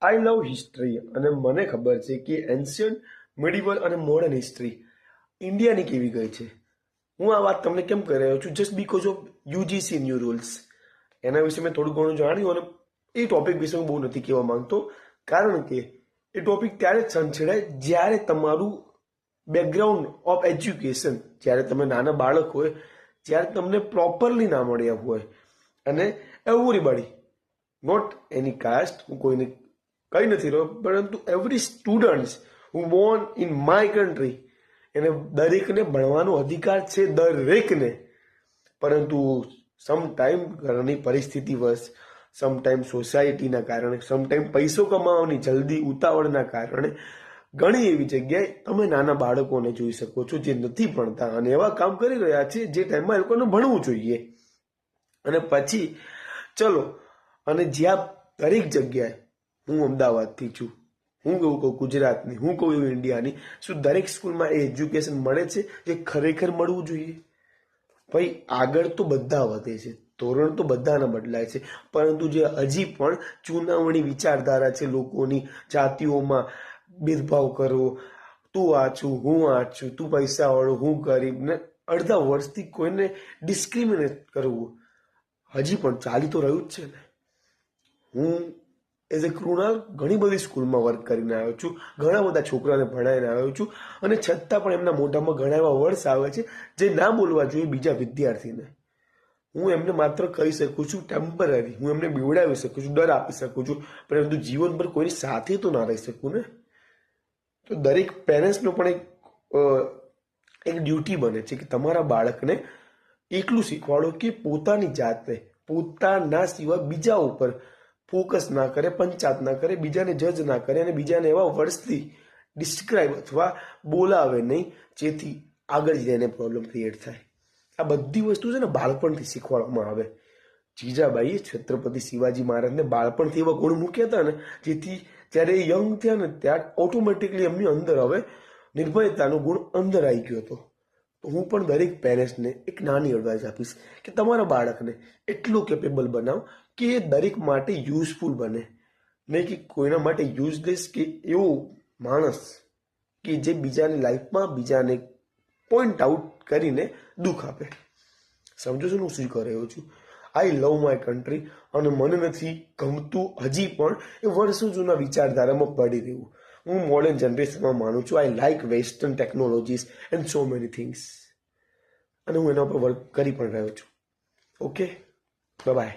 આઈ લવ history અને મને ખબર છે કે એન્શિયન્ટ, મિડિવલ અને મોડર્ન હિસ્ટ્રી ઇન્ડિયાની કેવી ગઈ છે. હું આ વાત તમને કેમ કરી રહ્યો છું? Just because of UGC new rules. એના વિશે મેં થોડું ઘણું જાણ્યું અને એ ટોપિક વિશે હું બહુ નથી કહેવા માંગતો, કારણ કે એ ટોપિક ત્યારે જ છંછેડાય જ્યારે તમારું બેકગ્રાઉન્ડ ઓફ એજ્યુકેશન, જ્યારે તમે નાના બાળક હોય, જ્યારે તમને પ્રોપરલી ના મળ્યા હોય. અને એવરીબડી, નોટ એની કાસ્ટ, હું કોઈને કહી નથી રહ્યો, પરંતુ every students who Born in my country, એને દરેકને ભણવાનો અધિકાર છે, દરેકને. પરંતુ સમટાઈમ ઘરની પરિસ્થિતિ વશ, સમટાઈમ સોસાયટીના કારણે, સમટાઈમ પૈસો કમાવાની જલ્દી ઉતાવળના કારણે ઘણી એવી જગ્યાએ તમે નાના બાળકોને જોઈ શકો છો જે નથી ભણતા અને એવા કામ કરી રહ્યા છે જે ટાઈમમાં એ લોકોને ભણવું જોઈએ. અને પછી ચલો, અને જ્યાં દરેક જગ્યાએ, હું અમદાવાદથી છું, હું એવું કહું ગુજરાતની, હું કહું એવું ઇન્ડિયાની, શું દરેક સ્કૂલમાં એ એજ્યુકેશન મળે છે જે ખરેખર મળવું જોઈએ? ભાઈ, આગળ તો બધા વધે છે, ધોરણ તો બધાના બદલાય છે, પરંતુ જે હજી પણ ચૂનાવણી વિચારધારા છે લોકોની, જાતિઓમાં ભેદભાવ કરવો, તું આ છું, હું આ છું, તું પૈસાવાળો, હું ગરીબ, ને અડધા વર્ષથી કોઈને ડિસ્ક્રિમિનેટ કરવું હજી પણ ચાલી તો રહ્યું જ છે ને. હું એઝ એ કૃણાલ ઘણી બધી સ્કૂલમાં વર્ક કરીને આવ્યો છું, ઘણા બધા છોકરાને ભણાવીને આવ્યો છું, અને છતાં પણ એમના મોઢામાં ઘણા એવા વર્ડ્સ આવે છે જે ના બોલવા જોઈએ બીજા વિદ્યાર્થીને. હું એમને માત્ર કહી શકું છું ટેમ્પરરી, હું એમને બીવડાવી શકું છું, ડર આપી શકું છું, પરંતુ જીવનભર કોઈની સાથે તો ના રહી શકું ને. તો દરેક પેરેન્ટ્સનો પણ એક ડ્યુટી બને છે કે તમારા બાળકને એટલું શીખવાડો કે પોતાની જાતને, પોતાના સિવાય બીજા ઉપર ફોકસ ના કરે, પંચાત ના કરે, બીજાને જજ ના કરે અને બીજાને એવા વર્ષથી ડિસ્ક્રાઇબ અથવા બોલાવે નહીં જેથી આગળ જઈને પ્રોબ્લેમ ક્રિએટ થાય. આ બધી વસ્તુ છે ને બાળપણથી શીખવાડવામાં આવે. જીજાબાઈએ છત્રપતિ શિવાજી મહારાજને બાળપણથી એવા ગુણ મૂક્યા હતા ને જેથી જ્યારે એ યંગ થયા ને ત્યારે ઓટોમેટિકલી એમની અંદર હવે નિર્ભયતાનો ગુણ અંદર આવી ગયો હતો. તો હું પણ દરેક પેરેન્ટ્સને એક નાની એડવાઇસ આપીશ કે તમારા બાળકને એટલું કેપેબલ બનાવો કે એ દરેક માટે યુઝફુલ બને, નહીં કે કોઈના માટે યુઝલેસ કે એવો માણસ કે જે બીજાની લાઈફમાં બીજાને પોઈન્ટ આઉટ કરીને દુઃખ આપે. સમજો છો હું શું કરી રહ્યો છું? આઈ લવ માય કન્ટ્રી, અને મને નથી ગમતું હજી પણ એ વર્ષો જૂના વિચારધારામાં પડી રહ્યું. હું મોડર્ન જનરેશનમાં માનું છું. I like western technologies and so many things, અને હું એના પર વર્ક કરી પણ રહ્યો છું. Okay, by.